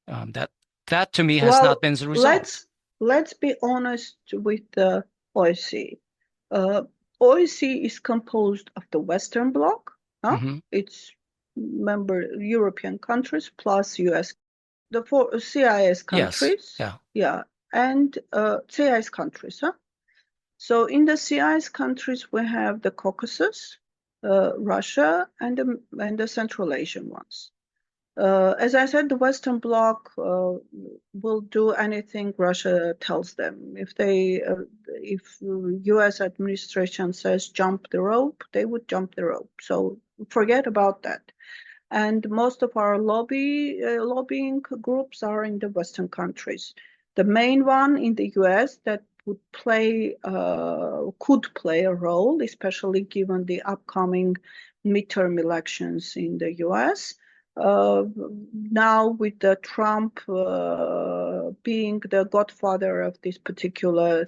[SPEAKER 1] That to me has not been resolved.
[SPEAKER 2] Let's be honest with the OSCE. OSCE is composed of the Western Bloc. It's member European countries plus US, the four CIS countries.
[SPEAKER 1] Yes.
[SPEAKER 2] And CIS countries. So in the CIS countries, we have the Caucasus, Russia, and the Central Asian ones. As I said, the Western Bloc will do anything Russia tells them. If U.S. administration says jump the rope, they would jump the rope. So forget about that. And most of our lobbying groups are in the Western countries. The main one in the U.S. that could play a role, especially given the upcoming midterm elections in the U.S. Now with the Trump being the godfather of this particular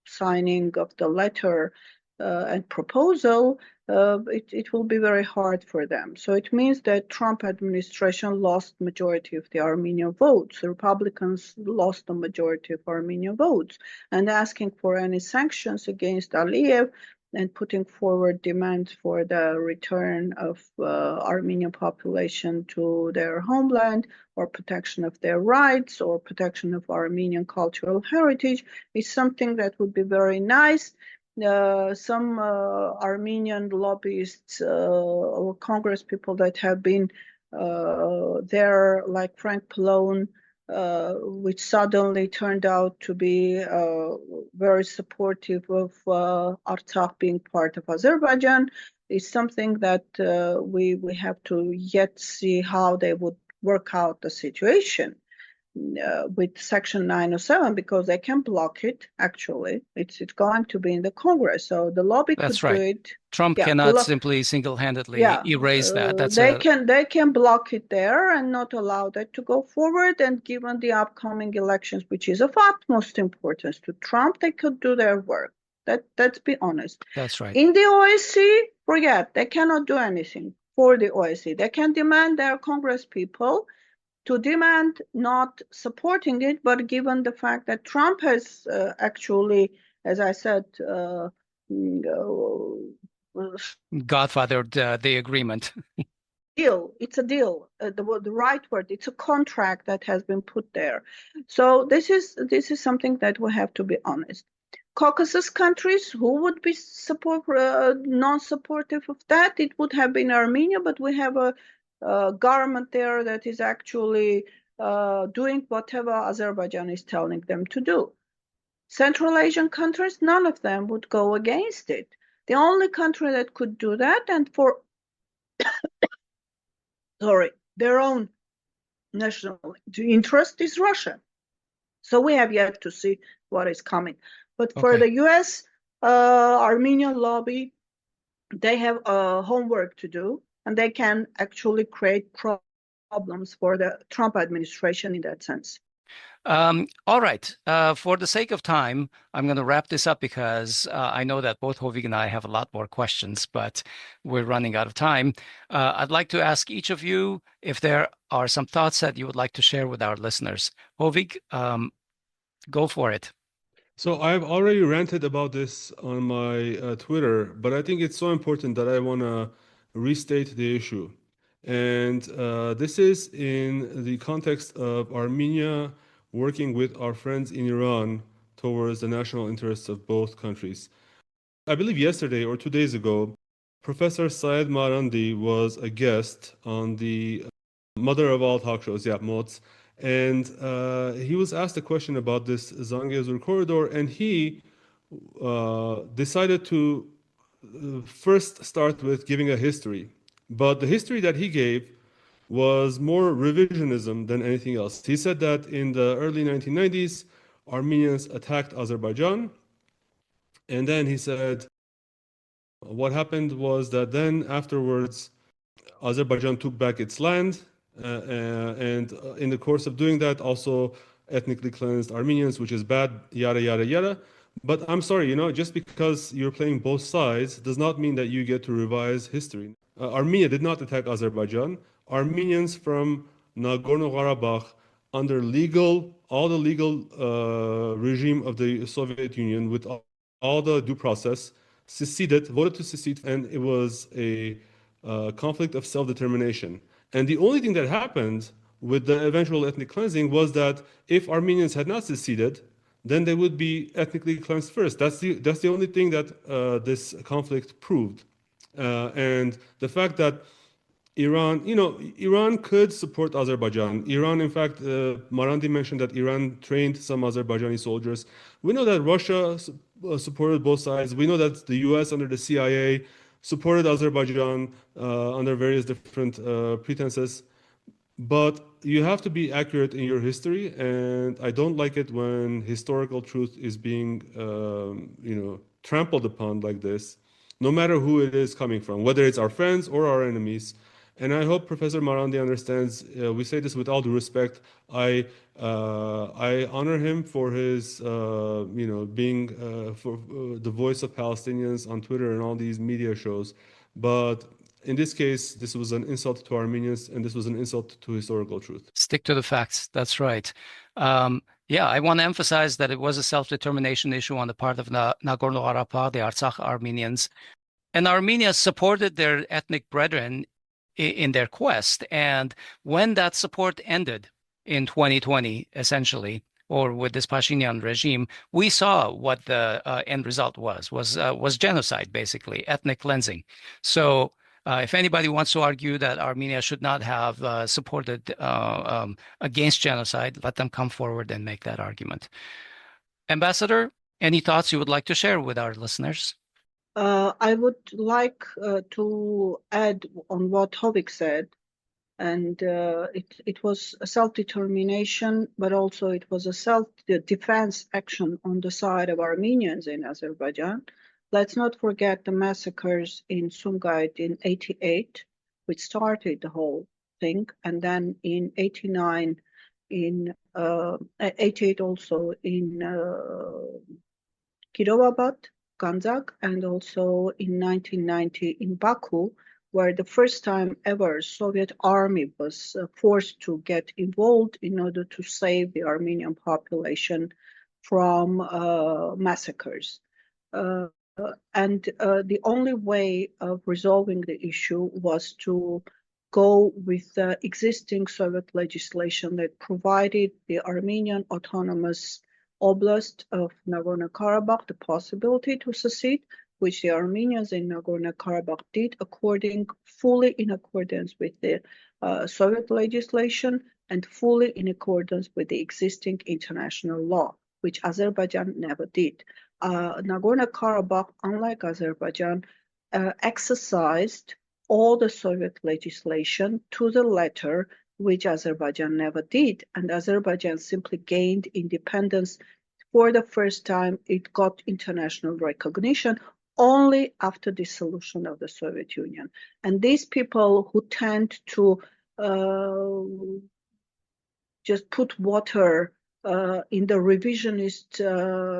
[SPEAKER 2] signing of the letter and proposal, it will be very hard for them. So it means that Trump administration lost majority of the Armenian votes. The Republicans lost the majority of Armenian votes, and asking for any sanctions against Aliyev and putting forward demands for the return of Armenian population to their homeland, or protection of their rights, or protection of Armenian cultural heritage is something that would be very nice. Some Armenian lobbyists or Congress people that have been there, like Frank Pallone, which suddenly turned out to be very supportive of Artsakh being part of Azerbaijan, is something that we have to yet see how they would work out the situation with Section 907, because they can block it. Actually, it's going to be in the Congress, so the lobby could do it.
[SPEAKER 1] Trump cannot simply single-handedly erase that.
[SPEAKER 2] They can block it there and not allow that to go forward. And given the upcoming elections, which is of utmost importance to Trump, they could do their work. Let's be honest.
[SPEAKER 1] That's right.
[SPEAKER 2] In the OSCE, forget, they cannot do anything for the OSCE. They can demand their Congress people to demand not supporting it, but given the fact that Trump has actually, as I said,
[SPEAKER 1] godfathered the agreement.
[SPEAKER 2] It's a deal. The right word. It's a contract that has been put there. So this is something that we have to be honest. Caucasus countries, who would be non-supportive of that? It would have been Armenia, but we have a government there that is actually doing whatever Azerbaijan is telling them to do. Central Asian countries, none of them would go against it. The only country that could do that, and for their own national interest, is Russia. So we have yet to see what is coming. But for the U.S. Armenian lobby, they have homework to do, and they can actually create problems for the Trump administration in that sense.
[SPEAKER 1] All right. For the sake of time, I'm going to wrap this up because I know that both Hovik and I have a lot more questions, but we're running out of time. I'd like to ask each of you if there are some thoughts that you would like to share with our listeners. Hovik, go for it.
[SPEAKER 3] So I've already ranted about this on my Twitter, but I think it's so important that I want to restate the issue. And this is in the context of Armenia working with our friends in Iran towards the national interests of both countries. I believe yesterday or 2 days ago, Professor Seyed Marandi was a guest on the mother of all talk shows, yeah, Moz, and he was asked a question about this Zangezur corridor, and he decided to first start with giving a history. But the history that he gave was more revisionism than anything else. He said that in the early 1990s, Armenians attacked Azerbaijan, and then he said what happened was that then afterwards, Azerbaijan took back its land, and in the course of doing that, also ethnically cleansed Armenians, which is bad, yada, yada, yada. But I'm sorry, just because you're playing both sides does not mean that you get to revise history. Armenia did not attack Azerbaijan. Armenians from Nagorno-Karabakh, under all the legal regime of the Soviet Union, with all the due process, voted to secede, and it was a conflict of self-determination. And the only thing that happened with the eventual ethnic cleansing was that if Armenians had not seceded, then they would be ethnically cleansed first. That's the only thing that this conflict proved. And the fact that Iran could support Azerbaijan. Iran, in fact, Marandi mentioned that Iran trained some Azerbaijani soldiers. We know that Russia supported both sides. We know that the US under the CIA supported Azerbaijan under various different pretenses. But you have to be accurate in your history, and I don't like it when historical truth is being, trampled upon like this, no matter who it is coming from, whether it's our friends or our enemies. And I hope Professor Marandi understands. We say this with all due respect. I honor him for his, being for the voice of Palestinians on Twitter and all these media shows. But in this case, this was an insult to Armenians, and this was an insult to historical truth.
[SPEAKER 1] Stick to the facts. That's right. Yeah, I want to emphasize that it was a self-determination issue on the part of Nagorno-Karabakh, the Artsakh Armenians. And Armenia supported their ethnic brethren in their quest. And when that support ended in 2020, essentially, or with this Pashinyan regime, we saw what the end result was genocide, basically, ethnic cleansing. So if anybody wants to argue that Armenia should not have supported against genocide, let them come forward and make that argument. Ambassador, any thoughts you would like to share with our listeners?
[SPEAKER 2] I would like to add on what Hovik said, and it was a self-determination, but also it was a self-defense action on the side of Armenians in Azerbaijan. Let's not forget the massacres in Sumgait in '88, which started the whole thing, and then in '89, in '88 also in Kirovabad, Ganzak, and also in 1990 in Baku, where the first time ever Soviet army was forced to get involved in order to save the Armenian population from massacres. And the only way of resolving the issue was to go with the existing Soviet legislation that provided the Armenian autonomous Oblast of Nagorno-Karabakh the possibility to secede, which the Armenians in Nagorno-Karabakh did fully in accordance with the Soviet legislation and fully in accordance with the existing international law, which Azerbaijan never did. Nagorno-Karabakh, unlike Azerbaijan, exercised all the Soviet legislation to the letter, which Azerbaijan never did. And Azerbaijan simply gained independence. For the first time, it got international recognition only after dissolution of the Soviet Union. And these people who tend to just put water in the revisionist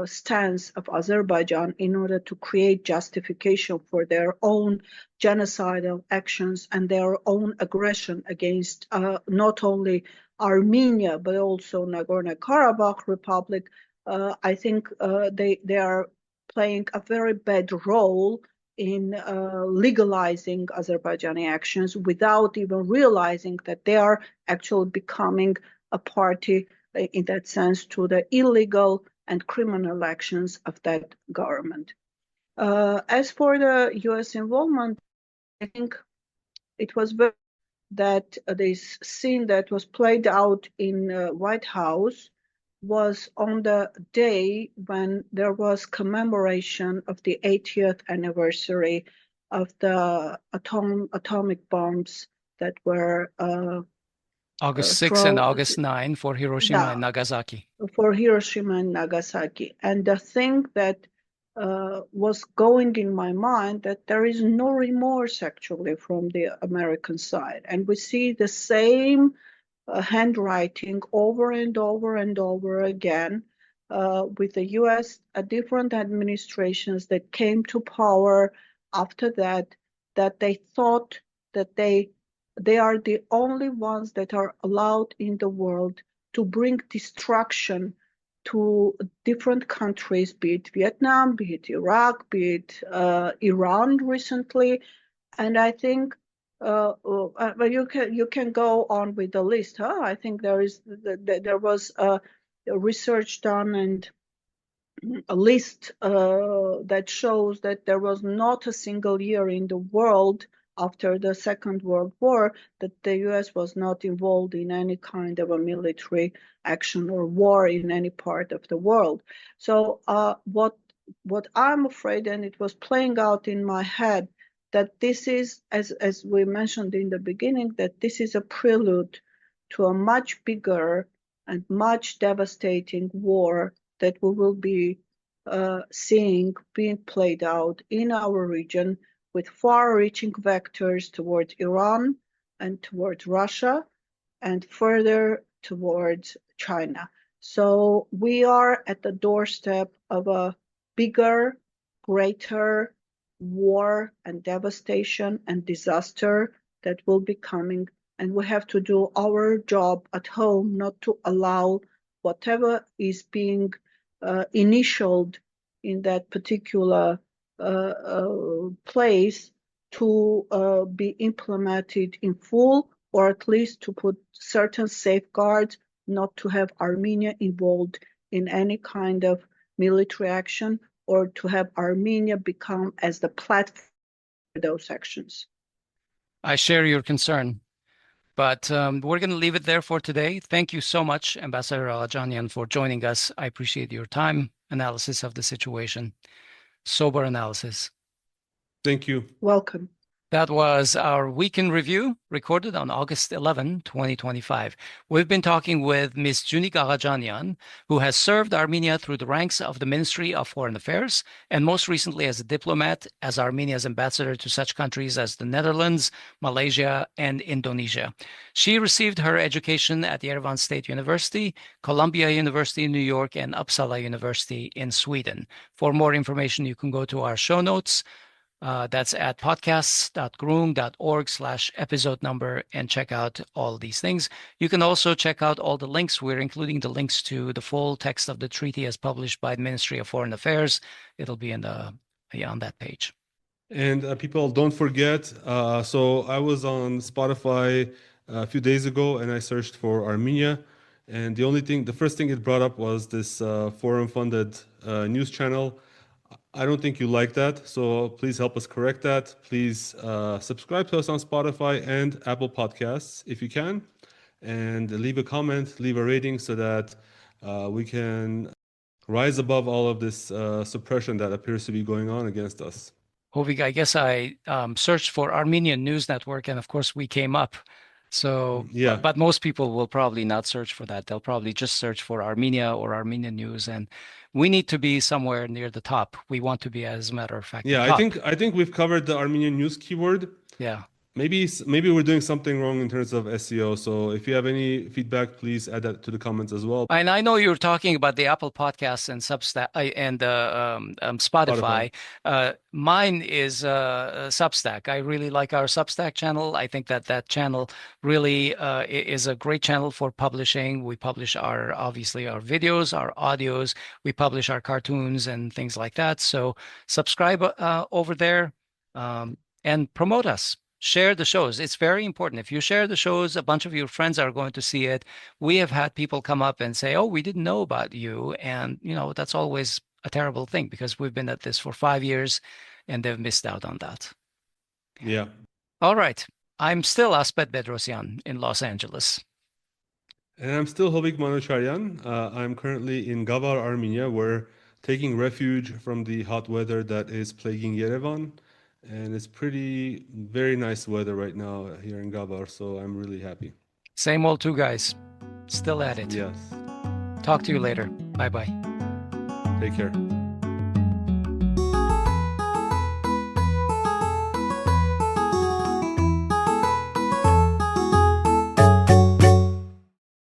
[SPEAKER 2] stance of Azerbaijan in order to create justification for their own genocidal actions and their own aggression against not only Armenia, but also Nagorno-Karabakh Republic, I think they are playing a very bad role in legalizing Azerbaijani actions without even realizing that they are actually becoming a party in that sense to the illegal and criminal actions of that government. As for the U.S. involvement, I think it was very that this scene that was played out in White House was on the day when there was commemoration of the 80th anniversary of the atomic bombs that were
[SPEAKER 1] August 6 and August 9 for Hiroshima and Nagasaki.
[SPEAKER 2] For Hiroshima and Nagasaki. And the thing that was going in my mind that there is no remorse actually from the American side. And we see the same handwriting over and over and over again with the US, different administrations that came to power after that, that they thought that they are the only ones that are allowed in the world to bring destruction to different countries, be it Vietnam, be it Iraq, be it Iran recently. And I think you can go on with the list. I think there was a research done and a list that shows that there was not a single year in the world after the Second World War that the US was not involved in any kind of a military action or war in any part of the world. So what I'm afraid, and it was playing out in my head, that this is, as we mentioned in the beginning, that this is a prelude to a much bigger and much devastating war that we will be seeing being played out in our region with far-reaching vectors towards Iran and towards Russia and further towards China. So we are at the doorstep of a bigger, greater war and devastation and disaster that will be coming. And we have to do our job at home not to allow whatever is being initialed in that particular place to be implemented in full, or at least to put certain safeguards not to have Armenia involved in any kind of military action, or to have Armenia become as the platform for those actions.
[SPEAKER 1] I share your concern, but we're going to leave it there for today. Thank you so much, Ambassador Aghajanian, for joining us. I appreciate your time, analysis of the situation, sober analysis.
[SPEAKER 3] Thank you.
[SPEAKER 2] Welcome.
[SPEAKER 1] That was our Week in Review, recorded on August 11, 2025. We've been talking with Ms. Dziunik Aghajanian, who has served Armenia through the ranks of the Ministry of Foreign Affairs, and most recently as a diplomat, as Armenia's ambassador to such countries as the Netherlands, Malaysia, and Indonesia. She received her education at Yerevan State University, Columbia University in New York, and Uppsala University in Sweden. For more information, you can go to our show notes. That's at podcasts.groong.org/episode number and check out all these things. You can also check out all the links. We're including the links to the full text of the treaty as published by the Ministry of Foreign Affairs. It'll be on that page.
[SPEAKER 3] And people, don't forget, so I was on Spotify a few days ago and I searched for Armenia. And the first thing it brought up was this foreign-funded news channel. I don't think you like that, so please help us correct that. Please subscribe to us on Spotify and Apple Podcasts if you can, and leave a comment, leave a rating so that we can rise above all of this suppression that appears to be going on against us.
[SPEAKER 1] Hovik, I guess I searched for Armenian News Network, and of course we came up. So,
[SPEAKER 3] yeah.
[SPEAKER 1] But most people will probably not search for that. They'll probably just search for Armenia or Armenian news, and we need to be somewhere near the top. We want to be, as a matter of fact.
[SPEAKER 3] Yeah, I think we've covered the Armenian news keyword.
[SPEAKER 1] Yeah.
[SPEAKER 3] maybe we're doing something wrong in terms of SEO. So if you have any feedback, please add that to the comments as well.
[SPEAKER 1] And I know you're talking about the Apple Podcasts and Substack and Spotify. Mine is Substack. I really like our Substack channel. I think that channel really is a great channel for publishing. We publish obviously our videos, our audios. We publish our cartoons and things like that. So subscribe over there and promote us. Share the shows. It's very important. If you share the shows, a bunch of your friends are going to see it. We have had people come up and say, "Oh, we didn't know about you." And, that's always a terrible thing because we've been at this for 5 years and they've missed out on that.
[SPEAKER 3] Yeah.
[SPEAKER 1] All right. I'm still Asbed Bedrossian in Los Angeles.
[SPEAKER 3] And I'm still Hovik Manucharyan. I'm currently in Gavar, Armenia. We're taking refuge from the hot weather that is plaguing Yerevan. And it's very nice weather right now here in Gavar, so I'm really happy.
[SPEAKER 1] Same old two guys, still at it.
[SPEAKER 3] Yes.
[SPEAKER 1] Talk to you later. Bye-bye.
[SPEAKER 3] Take care.